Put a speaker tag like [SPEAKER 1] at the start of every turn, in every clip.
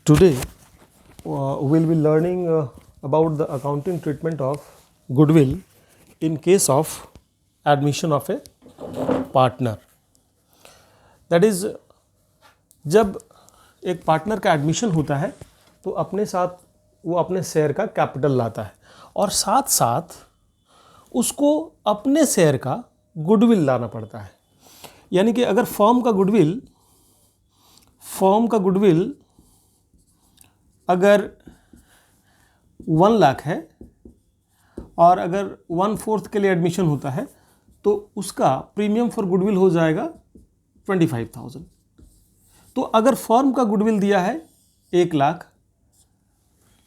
[SPEAKER 1] Today we'll be learning about the accounting treatment of goodwill in case of admission of a partner. That is, जब एक partner का admission होता है तो अपने साथ वो अपने शेयर का कैपिटल लाता है और साथ साथ उसको अपने शेयर का गुडविल लाना पड़ता है। यानी कि अगर फर्म का गुडविल अगर 1 लाख है और अगर 1/4 के लिए एडमिशन होता है तो उसका प्रीमियम फॉर गुडविल हो जाएगा 25,000। तो अगर फर्म का गुडविल दिया है 1 लाख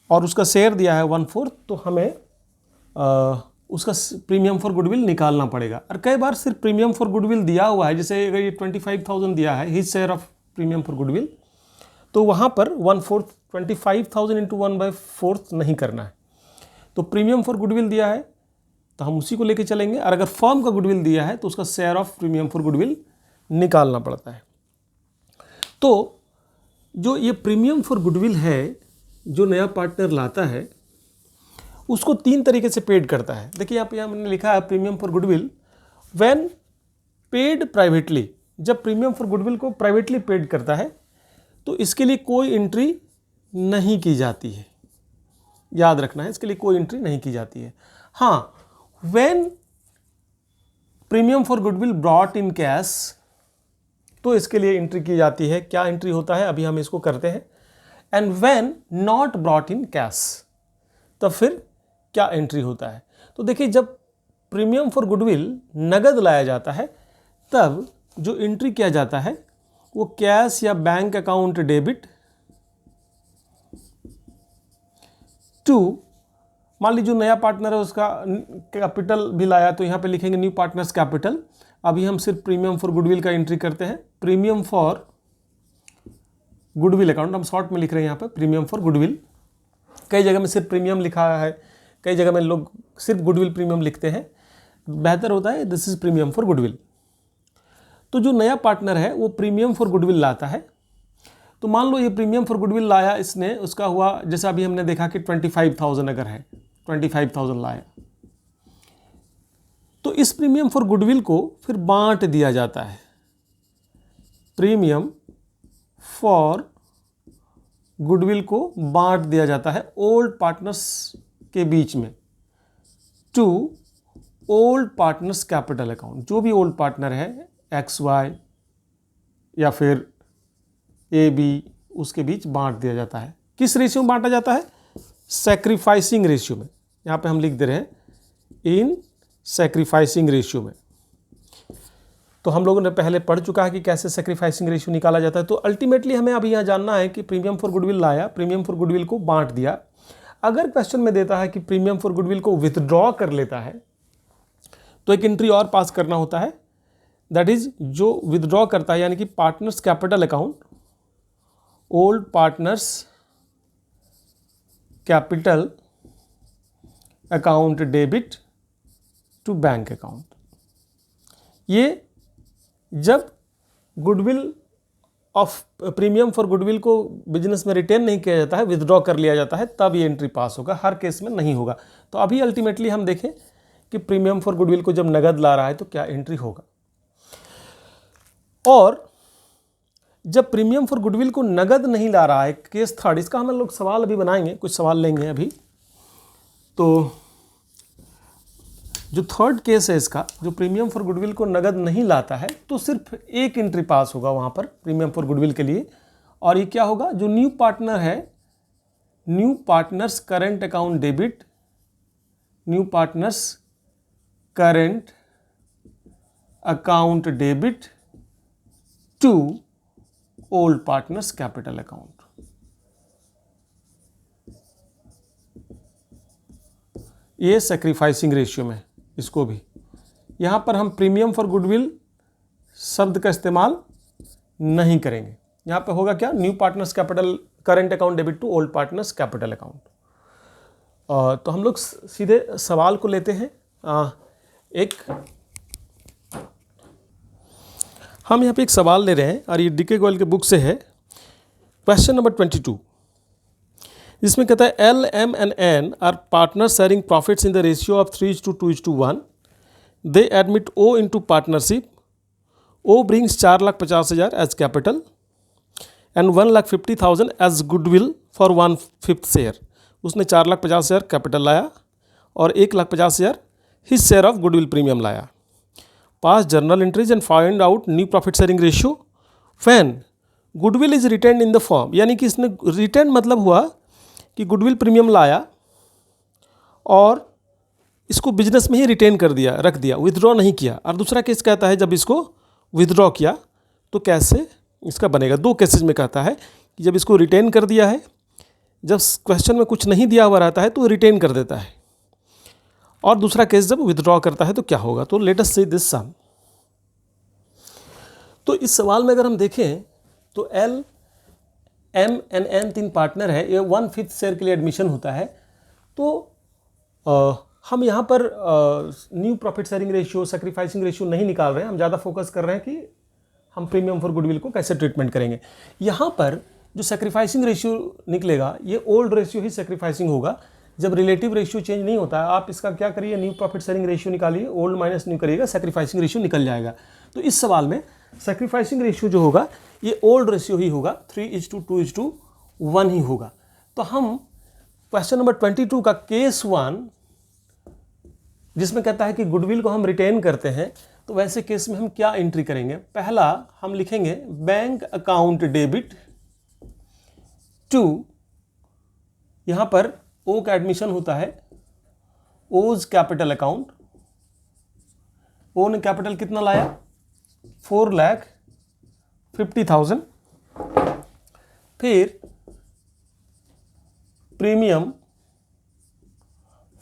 [SPEAKER 1] और उसका शेयर दिया है 1/4 तो हमें उसका प्रीमियम फॉर गुडविल निकालना पड़ेगा। और कई बार सिर्फ प्रीमियम फॉर गुडविल दिया हुआ है, जैसे अगर ये 25,000 दिया है his share of premium for goodwill, तो वहाँ पर 1/4 25,000 इंटू 1/4 नहीं करना है। तो प्रीमियम फॉर गुडविल दिया है तो हम उसी को लेके चलेंगे, और अगर फर्म का गुडविल दिया है तो उसका share of premium for goodwill निकालना पड़ता है। तो जो ये प्रीमियम फॉर गुडविल है जो नया पार्टनर लाता है उसको 3 तरीके से पेड करता है। देखिए यहाँ मैंने लिखा है premium for goodwill when paid privately. जब प्रीमियम फॉर गुडविल को प्राइवेटली पेड करता है तो इसके लिए कोई एंट्री नहीं की जाती है, याद रखना है, इसके लिए कोई एंट्री नहीं की जाती है। हाँ, when premium for goodwill brought in cash तो इसके लिए एंट्री की जाती है। क्या एंट्री होता है अभी हम इसको करते हैं। And when not brought in cash तब फिर क्या एंट्री होता है। तो देखिए, जब प्रीमियम फॉर गुडविल नगद लाया जाता है तब जो एंट्री किया जाता है वो कैश या बैंक अकाउंट डेबिट टू, मान लीजिए जो नया पार्टनर है उसका कैपिटल भी लाया तो यहाँ पे लिखेंगे न्यू पार्टनर्स कैपिटल। अभी हम सिर्फ प्रीमियम फॉर गुडविल का एंट्री करते हैं। प्रीमियम फॉर गुडविल अकाउंट हम शॉर्ट में लिख रहे हैं यहाँ पे प्रीमियम फॉर गुडविल। कई जगह में सिर्फ प्रीमियम लिखा है, कई जगह में लोग सिर्फ गुडविल प्रीमियम लिखते हैं। बेहतर होता है this is premium for goodwill. तो जो नया पार्टनर है वो प्रीमियम फॉर गुडविल लाता है। तो मान लो ये प्रीमियम फॉर गुडविल लाया इसने, उसका हुआ जैसा अभी हमने देखा कि 25,000 अगर है, 25,000 लाया, तो इस प्रीमियम फॉर गुडविल को फिर बांट दिया जाता है। प्रीमियम फॉर गुडविल को बांट दिया जाता है ओल्ड पार्टनर्स के बीच में to old partners capital account. जो भी ओल्ड पार्टनर है XY या फिर AB, उसके बीच बांट दिया जाता है। किस रेशियो में बांटा जाता है? सैक्रिफाइसिंग रेशियो में। यहाँ पे हम लिख दे रहे हैं इन सैक्रिफाइसिंग रेशियो में। तो हम लोगों ने पहले पढ़ चुका है कि कैसे सैक्रिफाइसिंग रेशियो निकाला जाता है। तो अल्टीमेटली हमें अभी यहाँ जानना है कि प्रीमियम फॉर गुडविल लाया, प्रीमियम फॉर गुडविल को बांट दिया। अगर क्वेश्चन में देता है कि प्रीमियम फॉर गुडविल को विथड्रॉ कर लेता है तो एक एंट्री और पास करना होता है, दैट इज जो विथड्रॉ करता है, यानी कि partners capital account, old partners capital account debit to bank account. ये जब goodwill of premium for goodwill को बिजनेस में रिटेन नहीं किया जाता है, विथड्रॉ कर लिया जाता है, तब ये एंट्री पास होगा। हर केस में नहीं होगा। तो अभी अल्टीमेटली हम देखें कि प्रीमियम फॉर गुडविल को जब नगद ला रहा है तो क्या एंट्री होगा। और जब प्रीमियम फॉर गुडविल को नगद नहीं ला रहा है, केस थर्ड, इसका हम लोग सवाल अभी बनाएंगे, कुछ सवाल लेंगे अभी। तो जो थर्ड केस है इसका, जो प्रीमियम फॉर गुडविल को नगद नहीं लाता है तो सिर्फ एक एंट्री पास होगा वहाँ पर प्रीमियम फॉर गुडविल के लिए। और ये क्या होगा, जो न्यू पार्टनर है, new partners current account debit, new partners current account debit to old partners capital account. ये सैक्रिफाइसिंग रेशियो में, इसको भी यहाँ पर हम प्रीमियम फॉर गुडविल शब्द का इस्तेमाल नहीं करेंगे। यहाँ पे होगा क्या, new partners capital current account debit to old partners capital account. तो हम लोग सीधे सवाल को लेते हैं। हम यहाँ पे एक सवाल ले रहे हैं और ये DK गोयल के बुक से है क्वेश्चन नंबर 22, जिसमें कहता है L M and N are partner sharing profits in the ratio of 3:2:1. They admit O into partnership. O brings 4,50,000 as capital and 1,50,000 as goodwill for 1/5 share. उसने 4,50,000 कैपिटल लाया और 1,50,000 his share of goodwill premium लाया. Pass journal entries and find out new profit sharing ratio when goodwill is retained in the form. यानी कि इसने retain मतलब हुआ कि गुडविल प्रीमियम लाया और इसको बिजनेस में ही रिटेन कर दिया, रख दिया, विथड्रॉ नहीं किया. और दूसरा केस कहता है जब इसको विथड्रॉ किया तो कैसे इसका बनेगा. दो केसेस में कहता है कि जब इसको रिटेन कर दिया है, जब क्वेश्चन में कुछ नहीं दिया हुआ रहता है तो रिटेन कर देता है, और दूसरा केस जब विथड्रॉ करता है तो क्या होगा. तो लेट अस सी दिस सम. तो इस सवाल में अगर हम देखें तो L M N N 3 partner है, ये 1/5 शेयर के लिए एडमिशन होता है. तो हम यहाँ पर new profit sharing ratio, sacrificing ratio नहीं निकाल रहे हैं. हम ज़्यादा फोकस कर रहे हैं कि हम प्रीमियम फॉर गुडविल को कैसे ट्रीटमेंट करेंगे. यहाँ पर जो सैक्रिफाइसिंग रेशियो निकलेगा ये ओल्ड रेशियो ही सैक्रिफाइसिंग होगा. जब रिलेटिव रेशियो चेंज नहीं होता है, आप इसका क्या करिए, न्यू प्रॉफिट शेयरिंग रेशियो निकालिए, ओल्ड माइनस न्यू करिएगा, सैक्रिफाइसिंग रेशियो निकल जाएगा. तो इस सवाल में सैक्रिफाइसिंग रेशियो जो होगा ये ओल्ड रेशियो ही होगा, 3:2:1 ही होगा. तो हम क्वेश्चन नंबर 22 का केस 1 जिसमें कहता है कि गुडविल को हम रिटेन करते हैं, तो वैसे केस में हम क्या एंट्री करेंगे. पहला हम लिखेंगे बैंक अकाउंट डेबिट टू, यहां पर ओ का एडमिशन होता है, ओज कैपिटल अकाउंट. ओ ने कैपिटल कितना लाया, 4,50,000. फिर प्रीमियम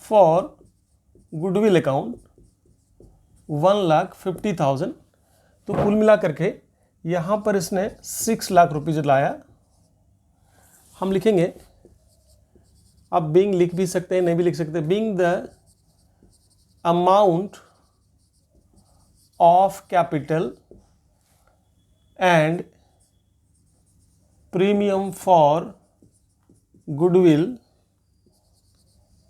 [SPEAKER 1] फॉर गुडविल अकाउंट 1,50,000. तो कुल मिला करके यहाँ पर इसने 6 लाख रुपीज़ लाया. हम लिखेंगे, आप बीइंग लिख भी सकते हैं, नहीं भी लिख सकते, being the amount of capital and premium for goodwill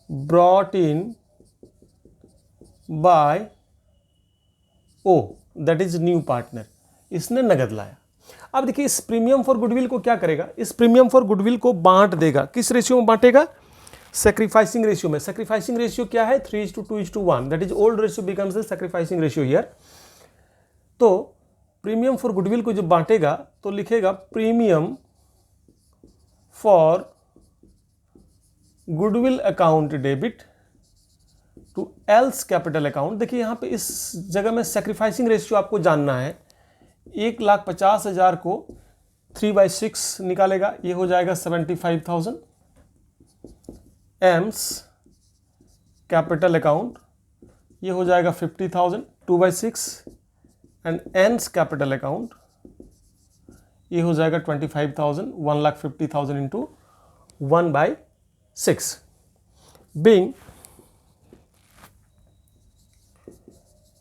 [SPEAKER 1] brought in by O, that is new partner. इसने नगद लाया. अब देखिए इस प्रीमियम फॉर गुडविल को क्या करेगा, इस प्रीमियम फॉर गुडविल को बांट देगा. किस रेशियो में बांटेगा, सैक्रिफाइसिंग रेशियो में. सैक्रिफाइसिंग रेशियो क्या है, 3:2:1. That is old ratio becomes the sacrificing ratio here. तो प्रीमियम फॉर गुडविल को जब बांटेगा तो लिखेगा premium for goodwill account debit to L's capital account. देखिए यहाँ पे इस जगह में सैक्रिफाइसिंग रेशियो आपको जानना है. 1,50,000 को 3/6 निकालेगा, ये हो जाएगा 75,000. एम्स कैपिटल अकाउंट ये हो जाएगा 50,000, 2/6. एंड एन्स कैपिटल अकाउंट ये हो जाएगा 25,000, 1,50,000 into 1/6. Being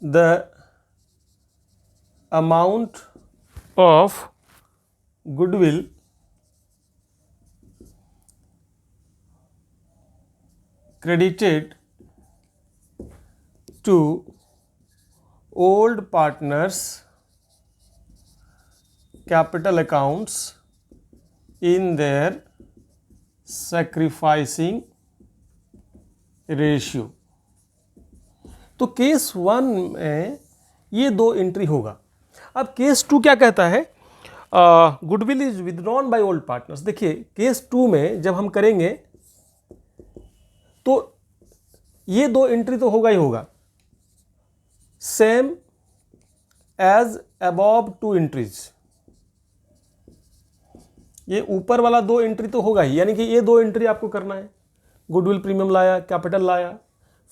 [SPEAKER 1] the amount of goodwill credited to old partners capital accounts in their sacrificing ratio. तो केस 1 में ये 2 एंट्री होगा. अब केस 2 क्या कहता है, goodwill is withdrawn by old partners. देखिए केस 2 में जब हम करेंगे तो ये 2 एंट्री तो होगा ही होगा, सेम एज अबव 2 एंट्रीज. ये ऊपर वाला 2 एंट्री तो होगा ही, यानी कि ये 2 एंट्री आपको करना है. गुडविल प्रीमियम लाया, कैपिटल लाया,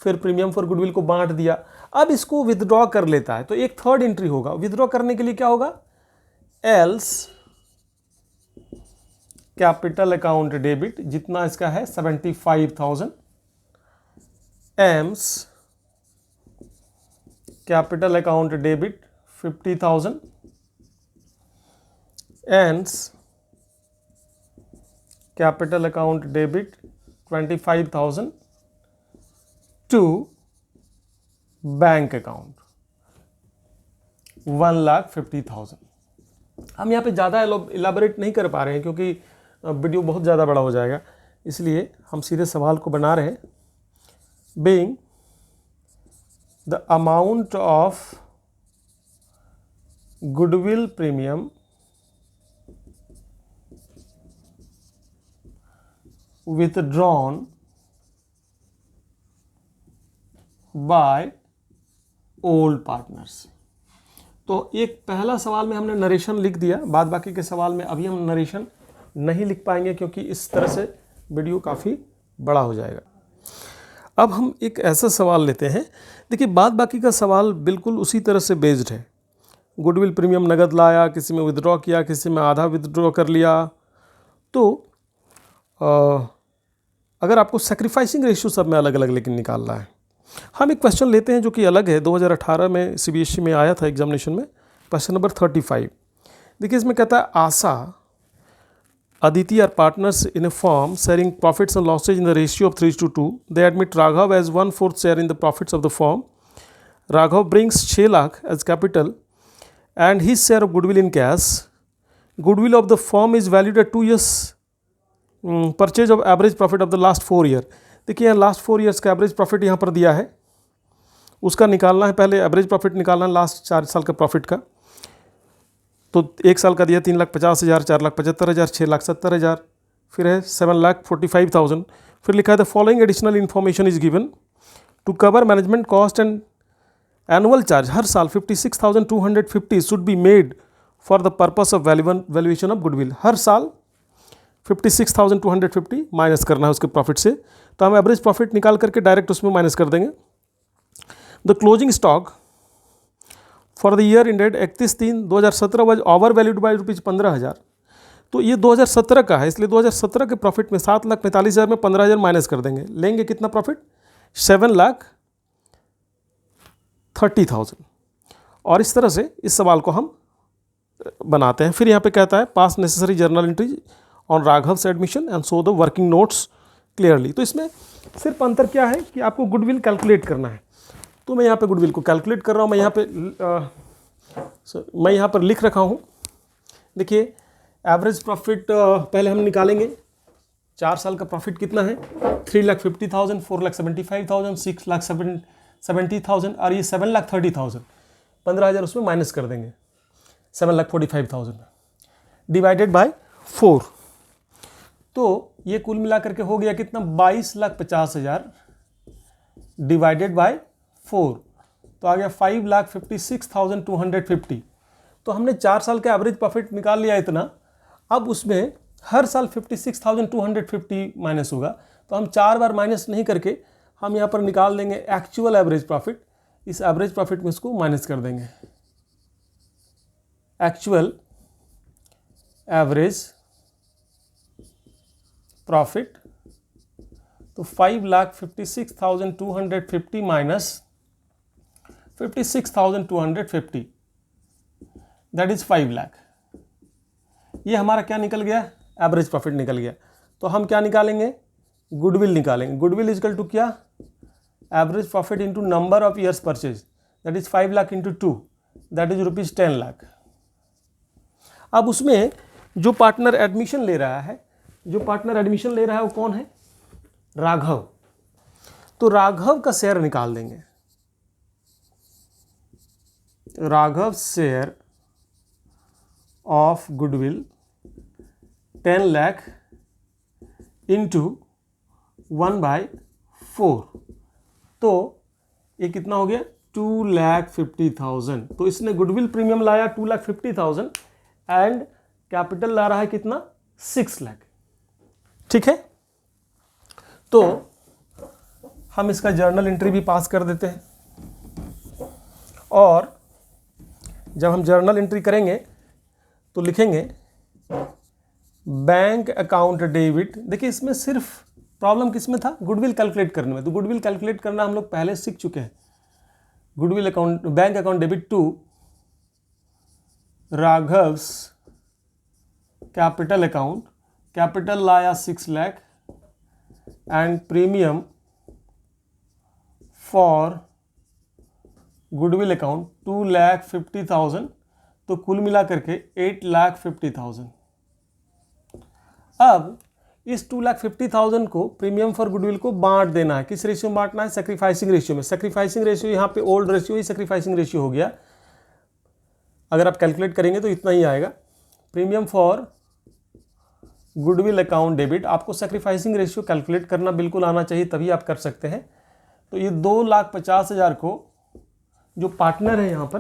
[SPEAKER 1] फिर प्रीमियम फॉर गुडविल को बांट दिया. अब इसको विथड्रॉ कर लेता है तो एक थर्ड एंट्री होगा. विथड्रॉ करने के लिए क्या होगा, एल्स कैपिटल अकाउंट डेबिट, जितना इसका है 75,000. M's capital account debit 50,000. N's capital account debit 25,000 to bank account 1,50,000। हम यहाँ पे ज़्यादा इलाबोरेट नहीं कर पा रहे हैं क्योंकि वीडियो बहुत ज़्यादा बड़ा हो जाएगा, इसलिए हम सीधे सवाल को बना रहे हैं। Being the amount of goodwill premium withdrawn by old partners। तो एक पहला सवाल में हमने नरेशन लिख दिया, बाद बाकी के सवाल में अभी हम नरेशन नहीं लिख पाएंगे क्योंकि इस तरह से वीडियो काफ़ी बड़ा हो जाएगा। अब हम एक ऐसा सवाल लेते हैं, देखिए बाद बाकी का सवाल बिल्कुल उसी तरह से बेस्ड है। गुडविल प्रीमियम नगद लाया, किसी में विदड्रॉ किया, किसी में आधा विदड्रॉ कर लिया। तो अगर आपको सेक्रीफाइसिंग रेशियो सब में अलग अलग लेकिन निकालना है, हम एक क्वेश्चन लेते हैं जो कि अलग है, 2018 में CBSE में आया था एग्जामिनेशन में, क्वेश्चन नंबर 35। देखिए इसमें कहता है आशा Aditi are partners in a firm sharing profits and losses in the ratio of 3:2. They admit Raghav as 1/4 share in the profits of the firm. Raghav brings 6 lakh as capital and his share of goodwill in cash. Goodwill of the firm is valued at 2 years purchase of average profit of the last 4 year. देखिए यहाँ last 4 years का average profit यहाँ पर दिया है, उसका निकालना है। पहले एवरेज प्रॉफिट निकालना है लास्ट 4 साल का प्रॉफिट का। तो 1 साल का दिया 3,50,000, 4,75,000, 6,70,000, फिर है 7,45,000। फिर लिखा है the following additional information is given to cover management cost and annual charge. हर साल 56,250 should be made for the purpose of valuation of goodwill. हर साल 56,250 माइनस करना है उसके प्रॉफिट से, तो हम एवरेज प्रॉफिट निकाल करके डायरेक्ट उसमें माइनस कर देंगे। The closing stock for the year ended 31/3/2017 was over valued by ₹15,000। तो ये 2017 का है, इसलिए 2017 के प्रॉफिट में 7,45,000 में 15,000 माइनस कर देंगे। लेंगे कितना प्रॉफिट? 7,30,000। और इस तरह से इस सवाल को हम बनाते हैं। फिर यहाँ पे कहता है pass necessary journal entries on Raghav's admission and show the working notes clearly. तो इसमें सिर्फ अंतर क्या है कि आपको गुडविल कैलकुलेट करना है। तो मैं यहाँ पे गुडविल को कैलकुलेट कर रहा हूँ। मैं यहाँ पर लिख रखा हूँ। देखिए एवरेज प्रॉफिट पहले हम निकालेंगे। 4 साल का प्रॉफिट कितना है? 3,50,000, 4,75,000, 6,70,000 और ये 7,30,000। 15,000 उसमें माइनस कर देंगे, 7,45,000 डिवाइडेड बाय 4। तो ये कुल मिला करके हो गया कितना? 22,50,000 डिवाइडेड बाय 4, तो आ गया 5,56,250। तो हमने 4 साल का एवरेज प्रॉफिट निकाल लिया इतना। अब उसमें हर साल 56,250 माइनस होगा, तो हम 4 बार माइनस नहीं करके हम यहाँ पर निकाल देंगे एक्चुअल एवरेज प्रॉफिट। इस एवरेज प्रॉफिट में इसको माइनस कर देंगे, एक्चुअल एवरेज प्रॉफिट। तो 5,56,250 माइनस 56,250 दैट इज 5 लाख। ये हमारा क्या निकल गया? एवरेज प्रॉफिट निकल गया। तो हम क्या निकालेंगे? गुडविल निकालेंगे। गुडविल इजकल टू क्या? Average profit into number of years purchase, that is 5 lakh into 2, that is ₹10 lakh. अब उसमें जो पार्टनर एडमिशन ले रहा है, वो कौन है? राघव। तो राघव का शेयर निकाल देंगे। Raghav share of goodwill 10 lakh into 1/4, तो ये कितना हो गया? 2,50,000। तो इसने गुडविल प्रीमियम लाया 2,50,000 एंड कैपिटल ला रहा है कितना? 6 लाख। ठीक है, तो हम इसका जर्नल एंट्री भी पास कर देते हैं। और जब हम जर्नल एंट्री करेंगे तो लिखेंगे बैंक अकाउंट डेबिट। देखिए इसमें सिर्फ प्रॉब्लम किस में था? गुडविल कैलकुलेट करने में। तो गुडविल कैलकुलेट करना हम लोग पहले सीख चुके हैं। Goodwill account, bank account debit to Raghav's capital account capital लाया 6 lakh and premium for goodwill account 2,50,000, तो कुल मिला करके 8,50,000। अब इस 2,50,000 को प्रीमियम फॉर गुडविल को बांट देना है। किस रेशियो में बांटना है? सेक्रीफाइसिंग रेशियो में। सेक्रीफाइसिंग रेशियो यहाँ पे ओल्ड रेशियो ही सेक्रीफाइसिंग रेशियो हो गया। अगर आप कैलकुलेट करेंगे तो इतना ही आएगा। Premium for goodwill account debit, आपको सेक्रीफाइसिंग रेशियो कैलकुलेट करना बिल्कुल आना चाहिए, तभी आप कर सकते हैं। तो ये 2,50,000 को जो पार्टनर है, यहाँ पर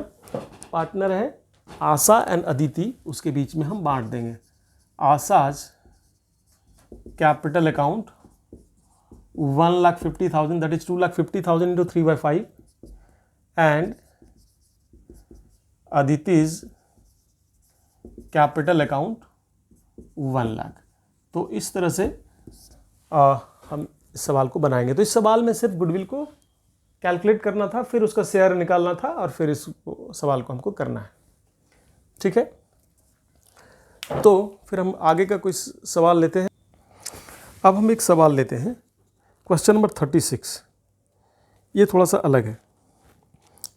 [SPEAKER 1] पार्टनर है आशा एंड अदिति, उसके बीच में हम बांट देंगे। Asha's capital account 1,50,000, that is 2,50,000 into 3/5 and Aditi's capital account 1 lakh. तो इस तरह से हम इस सवाल को बनाएंगे। तो इस सवाल में सिर्फ गुडविल को कैलकुलेट करना था, फिर उसका शेयर निकालना था और फिर इस सवाल को हमको करना है। ठीक है, तो फिर हम आगे का कोई सवाल लेते हैं। अब हम एक सवाल लेते हैं, क्वेश्चन नंबर 36। ये थोड़ा सा अलग है।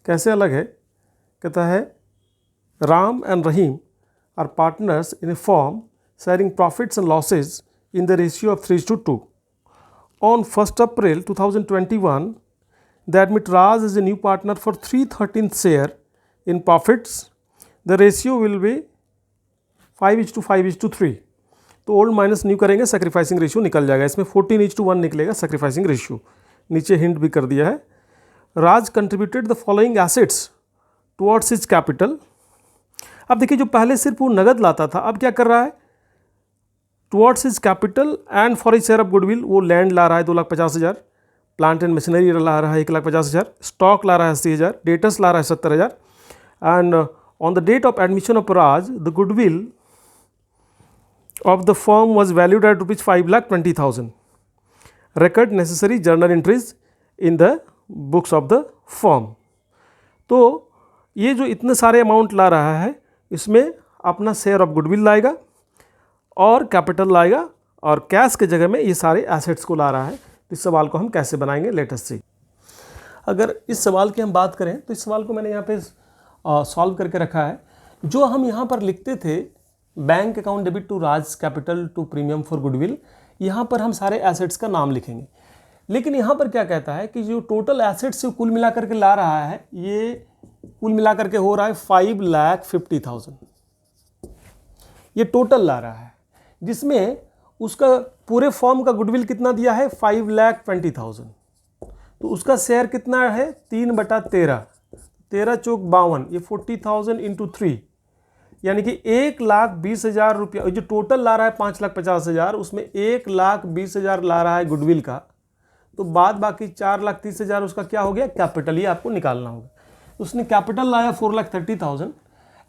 [SPEAKER 1] कैसे अलग है? कहता है Ram and Rahim are partners in a form sharing profits and losses in the ratio of 3:2. On 1st April 2021, they admit Raj as a new partner for 3/13 share in profits. The ratio will be 5:5:3. तो old minus new करेंगे, sacrificing ratio निकल जाएगा। इसमें 14:1 निकलेगा sacrificing ratio. नीचे hint भी कर दिया है। Raj contributed the following assets towards his capital. अब देखिए, जो पहले सिर्फ वो नगद लाता था, अब क्या कर रहा है? Towards his capital and for his share of goodwill, वो लैंड ला रहा है 2,50,000, प्लांट एंड मशीनरी ला रहा है 1,50,000, स्टॉक ला रहा है 80,000, डेटर्स ला रहा है 70,000 and on the date of admission of Raj the goodwill of the firm was valued at ₹5,20,000. record necessary journal entries in the books of the firm. तो ये जो इतने सारे अमाउंट ला रहा है, इसमें अपना शेयर ऑफ गुडविल लाएगा और कैपिटल लाएगा और कैश के जगह में ये सारे एसेट्स को ला रहा है। तो इस सवाल को हम कैसे बनाएंगे, लेट अस सी। अगर इस सवाल की हम बात करें तो इस सवाल को मैंने यहाँ पे सॉल्व करके रखा है। जो हम यहाँ पर लिखते थे bank account debit to Raj capital to premium for goodwill, यहाँ पर हम सारे एसेट्स का नाम लिखेंगे। लेकिन यहाँ पर क्या कहता है कि जो टोटल एसेट्स से कुल मिला करके ला रहा है, ये कुल मिला करके हो रहा है 5,50,000। ये टोटल ला रहा है, जिसमें उसका पूरे फॉर्म का गुडविल कितना दिया है 5,20,000। तो उसका शेयर कितना है 3/13, 13 चौक 52, ये 40,000 इंटू 3, यानी कि 1,20,000 रुपया। जो टोटल ला रहा है 5,50,000, उसमें 1,20,000 ला रहा है गुडविल का, तो बाद बाकी 4,30,000 उसका क्या हो गया, कैपिटल। ये आपको निकालना होगा। उसने कैपिटल लाया 4,30,000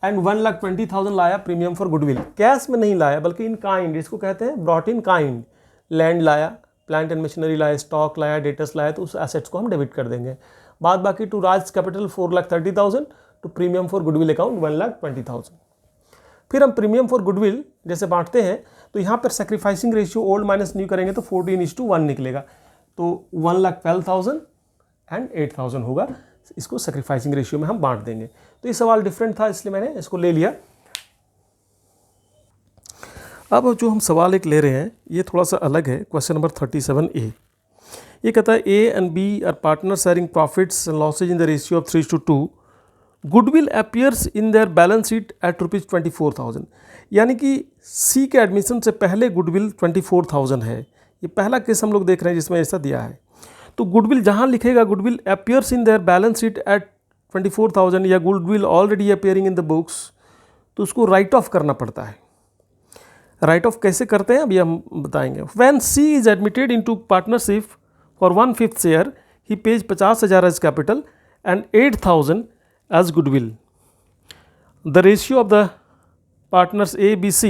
[SPEAKER 1] एंड 1,20,000 लाया प्रीमियम फॉर गुडविल। कैश में नहीं लाया बल्कि इन काइंड, इसको कहते हैं ब्रॉट इन काइंड। लैंड लाया, प्लांट एंड मशीनरी लाया, स्टॉक लाया, डेटर्स लाया, तो उस एसेट्स को हम डेबिट कर देंगे। बाद बाकी to Raj capital 4,30,000 to premium for goodwill account 1,20,000। फिर हम प्रीमियम फॉर गुडविल जैसे बांटते हैं, तो यहाँ पर sacrificing ratio old minus new करेंगे तो 14:1 निकलेगा। तो 1,12,000 एंड 8,000 होगा। इसको सेक्रीफाइसिंग रेशियो में हम बांट देंगे। तो ये सवाल डिफरेंट था, इसलिए मैंने इसको ले लिया। अब जो हम सवाल एक ले रहे हैं, ये थोड़ा सा अलग है। Question number 37A। ये कहता है A and B are partner sharing profits and losses in the ratio of 3:2। Goodwill appears in their balance sheet at ₹24,000। यानी कि C के एडमिशन से पहले गुडविल 24,000 है। ये पहला केस हम लोग देख रहे हैं जिसमें ऐसा दिया है। तो गुडविल जहाँ लिखेगा goodwill appears in their balance sheet at 24,000 या goodwill already appearing in the books, तो उसको राइट ऑफ करना पड़ता है। राइट ऑफ कैसे करते हैं अभी हम बताएंगे। When C is admitted into partnership for 1/5 share, he pays 50,000 as capital and 8,000 as goodwill. The ratio of the partners A, B, C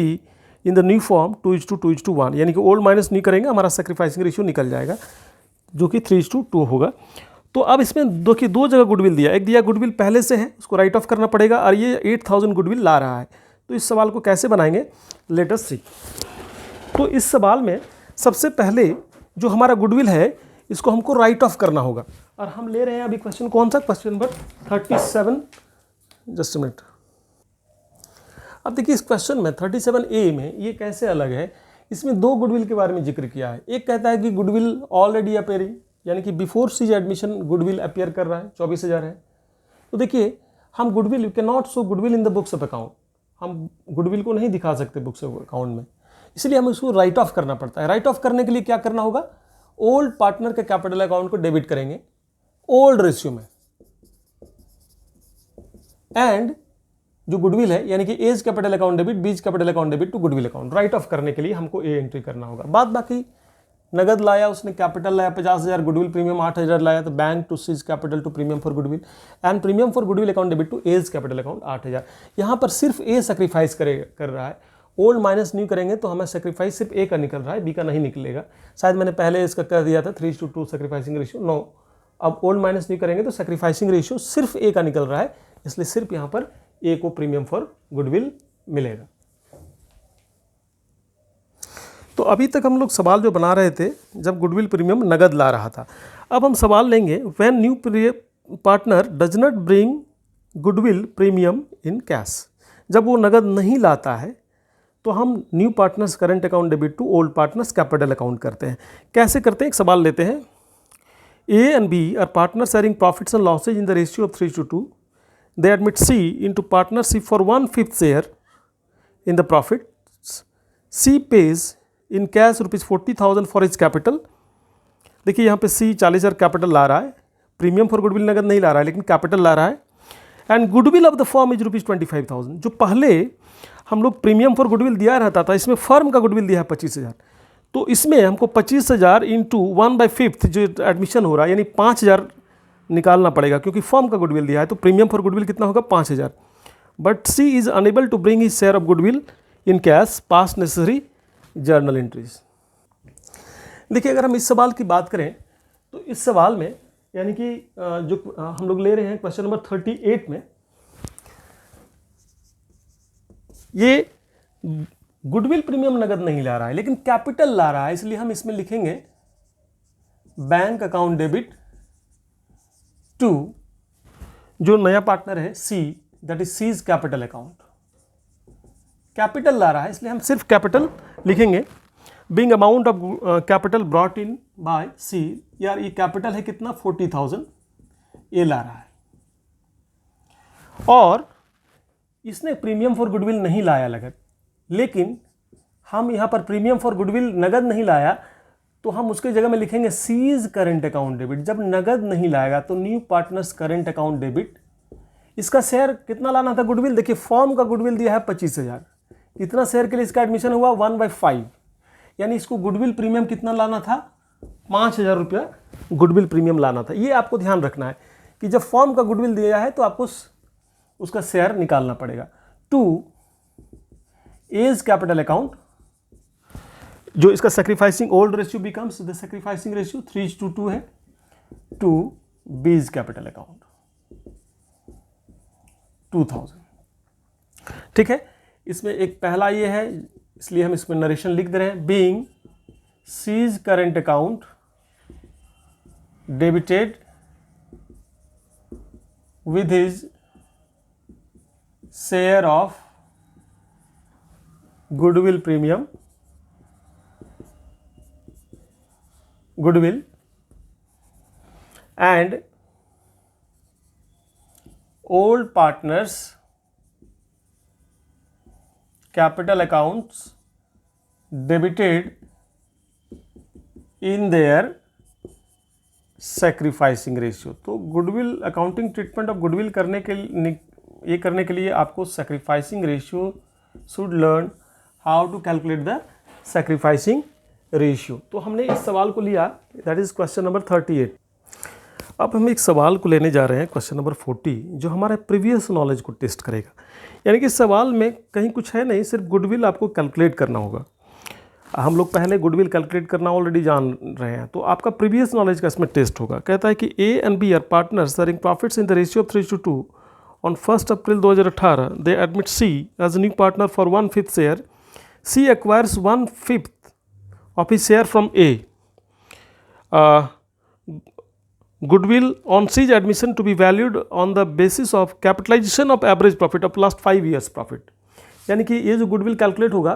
[SPEAKER 1] in the new form 2:1, यानी कि ओल्ड माइनस न्यू करेंगे, हमारा सेक्रीफाइसिंग रेशियो निकल जाएगा जो कि 3:2 होगा। तो अब इसमें दो जगह गुडविल दिया। एक दिया गुडविल पहले से है, उसको राइट ऑफ करना पड़ेगा, और ये 8,000 गुडविल ला रहा है। तो इस सवाल को कैसे बनाएंगे, लेट अस सी। तो इस सवाल में सबसे पहले जो हमारा गुडविल है इसको हमको राइट ऑफ करना होगा, और हम ले रहे हैं अभी क्वेश्चन कौन सा, question number 37। Just a minute. अब देखिए इस क्वेश्चन में 37A में ये कैसे अलग है, इसमें दो गुडविल के बारे में जिक्र किया है। एक कहता है कि गुडविल ऑलरेडी अपेयरिंग, यानी कि before C's admission goodwill appear कर रहा है, 24,000 है। तो देखिए हम goodwill, you can not show goodwill in the books of account, हम गुडविल को नहीं दिखा सकते बुक्स ऑफ अकाउंट में, इसलिए हमें उसको राइट ऑफ करना पड़ता है। राइट ऑफ करने के लिए क्या करना होगा, ओल्ड पार्टनर के कैपिटल अकाउंट को डेबिट करेंगे ओल्ड रेशियो में, एंड जो गुडविल है यानी कि A's capital account debit, B's capital account debit to goodwill account. Write off करने के लिए हमको ए एंट्री करना होगा। बाद बाकी नगद लाया उसने, कैपिटल लाया 50,000, गुडविल प्रीमियम 8,000 लाया, तो bank to C's capital to premium for goodwill and premium for goodwill account debit to A's capital account 8,000। यहाँ पर सिर्फ ए सेक्रीफाइस कर रहा है, ओल्ड माइनस न्यू करेंगे तो हमें सेक्रीफाइस सिर्फ ए का निकल रहा है, बी का नहीं निकलेगा। शायद मैंने पहले इसका कर दिया था 3:2 सेक्रीफाइसिंग रेशियो, नो, अब ओल्ड माइनस न्यू करेंगे तो सेक्रीफाइसिंग रेशियो सिर्फ ए का निकल रहा है, इसलिए सिर्फ यहाँ पर ए को प्रीमियम फॉर गुडविल मिलेगा। तो अभी तक हम लोग सवाल जो बना रहे थे जब गुडविल प्रीमियम नगद ला रहा था, अब हम सवाल लेंगे when new partner does not bring goodwill premium in cash. जब वो नगद नहीं लाता है तो हम new partners current account debit to old partners capital account करते हैं। कैसे करते हैं, एक सवाल लेते हैं। A and B are partner sharing profits and losses in the ratio of 3:2। They admit C into partnership for 1/5 share in the profits. C pays in cash ₹40,000 for his capital. देखिए यहाँ पे C 40,000 कैपिटल ला रहा है, premium for goodwill नगद नहीं ला रहा है लेकिन कैपिटल ला रहा है, and goodwill of the firm is ₹25,000। जो पहले हम लोग प्रीमियम फॉर गुडविल दिया रहता था, इसमें फर्म का गुडविल दिया है 25,000, तो इसमें हमको 25,000 इंटू 1/5 जो एडमिशन हो रहा है यानी 5,000 निकालना पड़ेगा, क्योंकि फर्म का गुडविल दिया है तो प्रीमियम फॉर गुडविल कितना होगा 5,000। But C is unable to bring his share of goodwill in cash, pass necessary journal entries. देखिए अगर हम इस सवाल की बात करें तो इस सवाल में यानी कि जो हम लोग ले रहे हैं क्वेश्चन नंबर 38 में, ये गुडविल प्रीमियम नगद नहीं ला रहा है लेकिन कैपिटल ला रहा है, इसलिए हम इसमें लिखेंगे बैंक अकाउंट डेबिट टू जो नया पार्टनर है C, that is C's capital account. Capital ला रहा है इसलिए हम सिर्फ कैपिटल लिखेंगे। Being amount of capital brought in by C, यार ये कैपिटल है कितना 40,000 ये ला रहा है, और इसने प्रीमियम फॉर गुडविल नहीं लाया नगद, लेकिन हम यहाँ पर प्रीमियम फॉर गुडविल नगद नहीं लाया तो हम उसके जगह में लिखेंगे सीज करंट अकाउंट डेबिट। जब नगद नहीं लाएगा तो new partners current account debit, इसका शेयर कितना लाना था गुडविल, देखिए फॉर्म का गुडविल दिया है 25,000, कितना शेयर के लिए इसका एडमिशन हुआ 1/5, यानी इसको गुडविल प्रीमियम कितना लाना था 5,000 रुपया गुडविल प्रीमियम लाना था। ये आपको ध्यान रखना है कि जब फॉर्म का गुडविल दिया है तो आपको उसका शेयर निकालना पड़ेगा। टू एज कैपिटल अकाउंट, जो इसका sacrificing old ratio becomes the sacrificing ratio 3:2 है, टू बीज कैपिटल अकाउंट 2,000। ठीक है, इसमें एक पहला ये है इसलिए हम इसमें नरेशन लिख दे रहे हैं। Being C's current account debited with his share of goodwill premium, goodwill, and old partners capital accounts debited in their sacrificing ratio. तो goodwill accounting treatment of goodwill करने के लिए आपको sacrificing ratio should learn how to calculate the sacrificing ratio. तो हमने इस सवाल को लिया, दैट इज क्वेश्चन नंबर 38। अब हम एक सवाल को लेने जा रहे हैं क्वेश्चन नंबर 40, जो हमारे प्रीवियस नॉलेज को टेस्ट करेगा। यानी कि इस सवाल में कहीं कुछ है नहीं, सिर्फ गुडविल आपको कैलकुलेट करना होगा। हम लोग पहले गुडविल कैलकुलेट करना ऑलरेडी जान रहे हैं, तो आपका प्रीवियस नॉलेज का इसमें टेस्ट होगा। कहता है कि A and B are partners sharing profits in the ratio of 3:2 on 1 April 2018 they admit C as new partner for 1/5 share. C acquires 1/5 of his share from A, goodwill on C's admission to be valued on the basis of capitalisation of average profit of last 5 years profit. यानी कि ये जो goodwill calculate होगा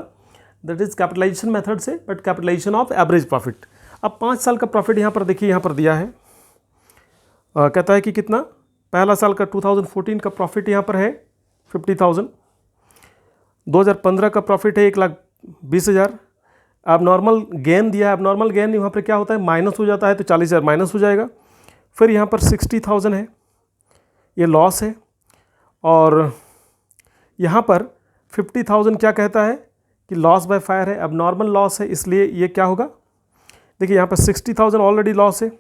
[SPEAKER 1] that is capitalisation method से, but capitalisation of average profit. अब 5 साल का profit यहाँ पर देखिए, यहाँ पर दिया है, कहता है कि कितना, पहला साल का 2014 का प्रॉफिट यहाँ पर है 50,000, 2015 का प्रॉफिट है 1,20,000। अब नॉर्मल गेन दिया है, अब नॉर्मल गेन यहाँ पर क्या होता है, माइनस हो जाता है, तो 40,000 माइनस हो जाएगा। फिर यहाँ पर 60,000 है, ये लॉस है, और यहाँ पर 50,000 क्या कहता है कि लॉस बाय फायर है। अब नॉर्मल लॉस है, इसलिए ये क्या होगा, देखिए यहाँ पर 60,000 ऑलरेडी लॉस है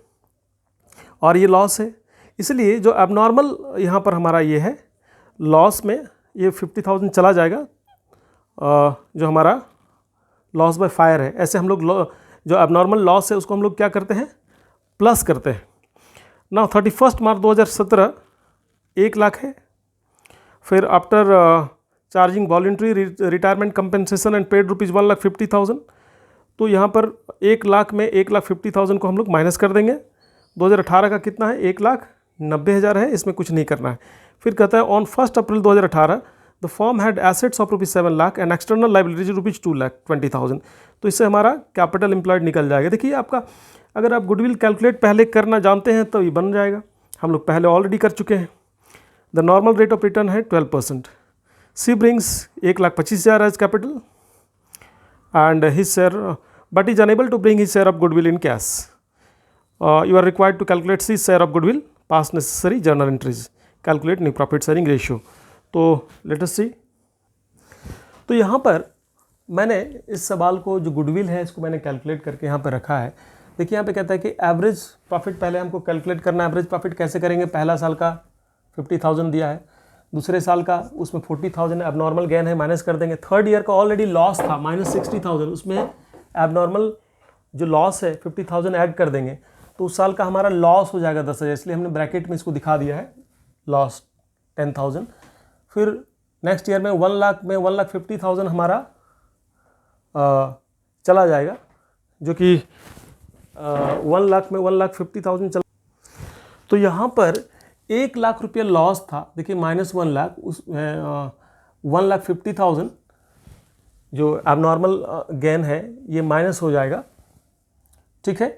[SPEAKER 1] और ये लॉस है, इसलिए जो एबनॉर्मल यहाँ पर हमारा ये है लॉस में, ये 50,000 चला जाएगा, जो हमारा लॉस बाय फायर है। ऐसे हम लोग जो एबनॉर्मल लॉस है उसको हम लोग क्या करते हैं, प्लस करते हैं ना। 31 मार्च 2017 1 लाख है। फिर after charging voluntary retirement compensation and paid rupees 1,50,000, तो यहाँ पर 1 लाख में 1,50,000 को हम लोग माइनस कर देंगे। 2018 का कितना है, 1,90,000 है, इसमें कुछ नहीं करना है। फिर कहता है on 1 April 2018 the form had assets of ₹7 lakh and external liabilities ₹2,20,000। तो इससे हमारा कैपिटल एम्प्लॉयड निकल जाएगा। देखिए आपका, अगर आप गुडविल कैलकुलेट पहले करना जानते हैं तो ये बन जाएगा, हम लोग पहले ऑलरेडी कर चुके हैं। The normal rate of return है 12%। C brings 1,25,000 as capital and his share, but is unable to bring his share of goodwill in cash. You are required to calculate his share of goodwill, pass necessary journal entries, calculate new profit sharing ratio. तो let us see. तो यहाँ पर मैंने इस सवाल को, जो goodwill है इसको मैंने कैलकुलेट करके यहाँ पर रखा है। देखिए यहाँ पे कहता है कि एवरेज प्रॉफिट पहले हमको कैलकुलेट करना है। एवरेज प्रॉफिट कैसे करेंगे, पहला साल का 50,000 दिया है, दूसरे साल का उसमें 40,000 एबनॉर्मल गेन है, माइनस कर देंगे। थर्ड ईयर का ऑलरेडी लॉस था -60,000, उसमें एबनॉर्मल जो लॉस है 50,000 ऐड कर देंगे, तो उस साल का हमारा लॉस हो जाएगा 10,000, इसलिए हमने ब्रैकेट में इसको दिखा दिया है लॉस 10,000। फिर नेक्स्ट ईयर में 1 लाख में 1,50,000 हमारा चला जाएगा, जो कि 1 लाख में 1,50,000 चला। तो यहाँ पर 1 लाख रुपये लॉस था, देखिए -1 लाख, उस 1,50,000 जो एबनॉर्मल गेन है ये माइनस हो जाएगा, ठीक है।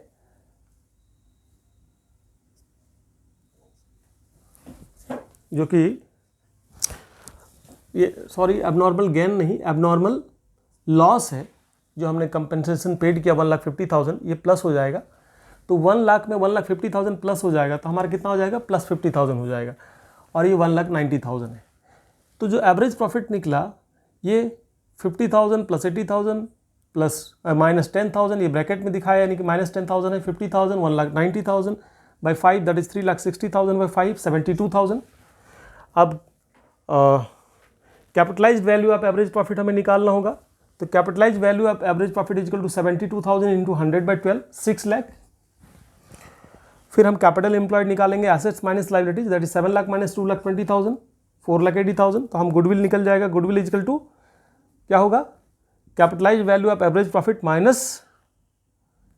[SPEAKER 1] जो कि ये सॉरी एबनॉर्मल गेन नहीं, एबनॉर्मल लॉस है जो हमने कंपनसेशन पेड किया 1,50,000, ये प्लस हो जाएगा। तो 1 लाख में 1,50,000 प्लस हो जाएगा, तो हमारा कितना हो जाएगा, +50,000 हो जाएगा, और ये 1,90,000 है। तो जो एवरेज प्रॉफिट निकला ये 50,000 + 80,000 प्लस -10,000, ये ब्रैकेट में दिखाया, यानी कि -10,000 है, 50,000 1,90,000 बाई 5 दैट इज 3,60,000 बाई 5 72,000। अब capitalised value of average profit हमें निकालना होगा, तो capitalised value of average profit is equal to 72,000 into 100/12 6 lakh. फिर हम कैपिटल एम्प्लॉयड निकालेंगे, assets minus liabilities that is 7 lakh minus 2,20,000 4,80,000। तो हम गुडविल निकल जाएगा, गुडविल इज इक्वल टू क्या होगा, capitalised value of average profit minus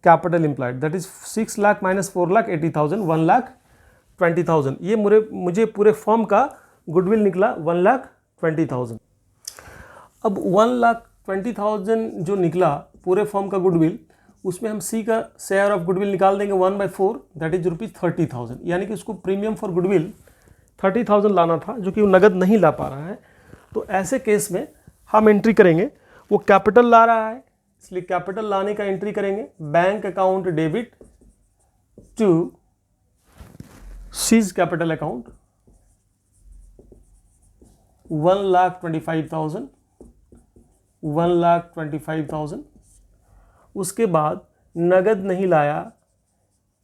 [SPEAKER 1] capital employed that is 6 lakh minus 4,80,000 1,20,000। ये मुझे पूरे फॉर्म का गुडविल निकला 1,20,000। अब 1,20,000 जो निकला पूरे फॉर्म का गुडविल, उसमें हम सी का शेयर ऑफ गुडविल निकाल देंगे 1/4 दैट इज ₹30,000। यानी कि उसको प्रीमियम फॉर गुडविल 30,000 लाना था, जो कि वो नगद नहीं ला पा रहा है। तो ऐसे केस में हम एंट्री करेंगे, वो कैपिटल ला रहा है, इसलिए कैपिटल लाने का एंट्री करेंगे, bank account debit to C's capital account 1,25,000 1,25,000। उसके बाद नगद नहीं लाया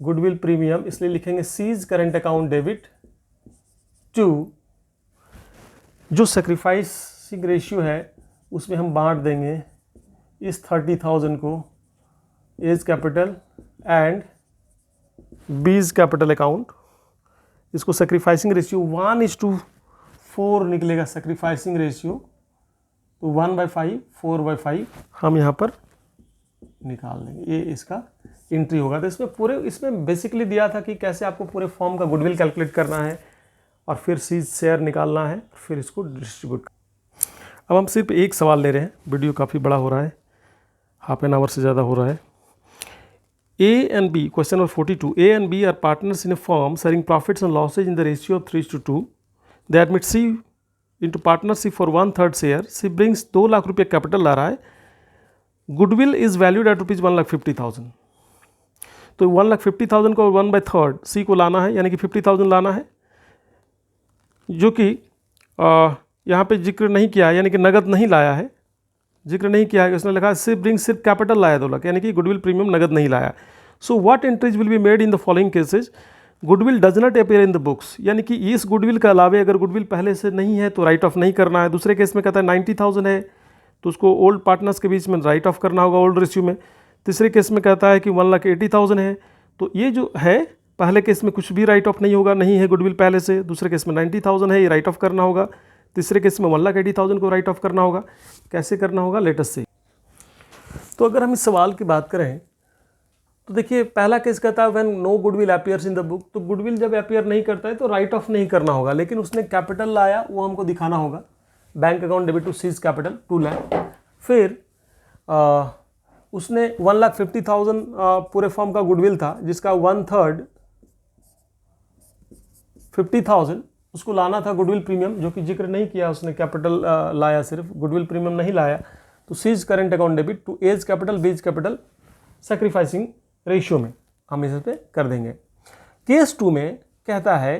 [SPEAKER 1] गुडविल प्रीमियम, इसलिए लिखेंगे C's current account debit to, जो सेक्रीफाइसिंग रेशियो है उसमें हम बांट देंगे इस 30,000 को A's capital and B's capital account. इसको सेक्रीफाइसिंग रेशियो 1:4 निकलेगा, सेक्रीफाइसिंग रेशियो, तो 1/5 4/5 हम यहाँ पर निकाल लेंगे, ये इसका एंट्री होगा। तो इसमें बेसिकली दिया था कि कैसे आपको पूरे फॉर्म का गुडविल कैलकुलेट करना है और फिर सीज शेयर निकालना है, फिर इसको डिस्ट्रीब्यूट। अब हम सिर्फ एक सवाल ले रहे हैं, वीडियो काफ़ी बड़ा हो रहा है, हाफ एन आवर से ज़्यादा हो रहा है। A and B, question number 42, A and B are partners in a firm sharing profits and losses in the ratio of 3:2. They admit C into partnership for 1/3 share. C brings 2 lakh रुपये capital ला रहा है, goodwill is valued at rupees 1,50,000। तो 1,50,000 को 1/3 C को लाना है, यानी कि 50,000 लाना है, जो कि यहाँ पे जिक्र नहीं किया है, यानी कि नगद नहीं लाया है, जिक्र नहीं किया है। उसने लिखा सिर्फ ब्रिंग सिर्फ कैपिटल लाया 2 लाख, यानी कि गुडविल प्रीमियम नगद नहीं लाया। So what entries will be made in the following cases? Goodwill does not appear in the books, यानी कि इस गुडविल के अलावे अगर गुडविल पहले से नहीं है तो राइट ऑफ नहीं करना है। दूसरे केस में कहता है 90,000 है तो उसको ओल्ड पार्टनर्स के बीच में राइट ऑफ करना होगा ओल्ड रेशियो में। तीसरे केस में कहता है कि 1,80,000 है, तो ये जो है पहले केस में कुछ भी राइट ऑफ नहीं होगा, नहीं है गुडविल पहले से। दूसरे केस में 90,000 है, ये राइट ऑफ करना होगा। तीसरे केस में 1,80,000 को राइट ऑफ करना होगा। कैसे करना होगा, लेट अस सी। तो अगर हम इस सवाल की बात करें तो देखिए, पहला केस कहता है when no goodwill appears in the book, तो गुडविल जब अपीयर नहीं करता है तो राइट ऑफ नहीं करना होगा, लेकिन उसने कैपिटल लाया वो हमको दिखाना होगा। Bank account debit to C's capital 2 lakh. फिर उसने 1,50,000 पूरे फॉर्म का गुडविल था, जिसका 1/3 50,000 उसको लाना था गुडविल प्रीमियम, जो कि जिक्र नहीं किया उसने, कैपिटल लाया, सिर्फ गुडविल प्रीमियम नहीं लाया। तो C's current account debit to A's capital B's capital sacrificing ratio में हम इस पे कर देंगे। केस 2 में कहता है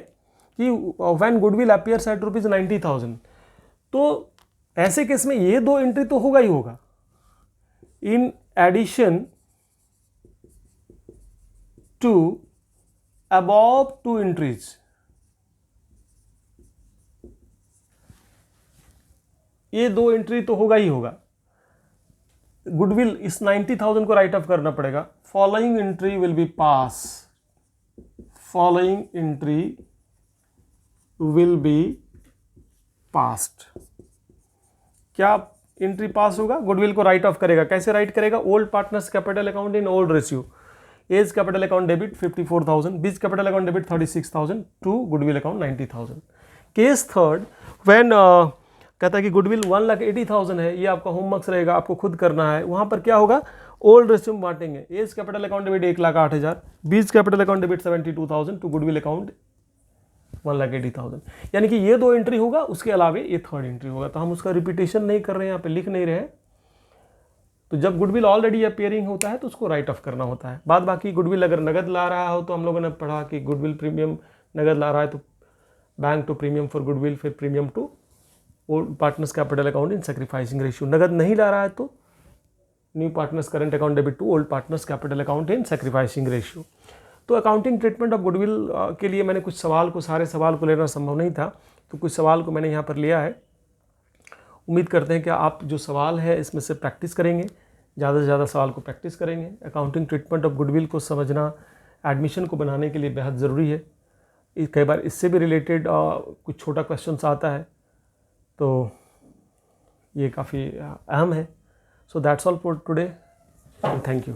[SPEAKER 1] कि when goodwill appears eight rupees 90,000, तो ऐसे केस में ये 2 एंट्री तो होगा ही होगा। In addition to above 2 entries, ये 2 एंट्री तो होगा ही होगा। गुडविल इस 90,000 को राइट ऑफ करना पड़ेगा। Following entry will be pass, following entry will be passed. क्या एंट्री पास होगा? गुडविल को राइट ऑफ करेगा। कैसे राइट करेगा? Old partners capital account in old ratio, A's capital account debit 54,000, B's capital account debit 36,000 to goodwill account 90,000। Case 3, when कहता है कि goodwill 1,80,000 है, ये आपका होमवर्क रहेगा, आपको खुद करना है। वहाँ पर क्या होगा, ओल्ड रेशियो में बांटेंगे। A's capital account debit 1,08,000, B's capital account debit 72,000 to goodwill account 1,80,000। यानी कि ये 2 एंट्री होगा, उसके अलावे ये 3rd एंट्री होगा। तो हम उसका रिपीटेशन नहीं कर रहे हैं, यहाँ पे लिख नहीं रहे हैं। तो जब गुडविल ऑलरेडी अपीयरिंग होता है तो उसको राइट ऑफ करना होता है। बाद बाकी गुडविल अगर नगद ला रहा हो तो हम लोगों ने पढ़ा कि गुडविल प्रीमियम नगद ला रहा है तो bank to premium for goodwill, फिर premium to old partners capital account in sacrificing ratio. नगद नहीं ला रहा है तो new partners current account debit to old partners capital account in sacrificing ratio. तो अकाउंटिंग ट्रीटमेंट ऑफ गुडविल के लिए मैंने कुछ सवाल को, सारे सवाल को लेना संभव नहीं था, तो कुछ सवाल को मैंने यहाँ पर लिया है। उम्मीद करते हैं कि आप जो सवाल है इसमें से प्रैक्टिस करेंगे, ज़्यादा से ज़्यादा सवाल को प्रैक्टिस करेंगे। अकाउंटिंग ट्रीटमेंट ऑफ गुडविल को समझना एडमिशन को बनाने के लिए बेहद ज़रूरी है। कई बार इससे भी रिलेटेड कुछ छोटा क्वेश्चन आता है, तो ये काफ़ी अहम है। So that's all for today, thank you.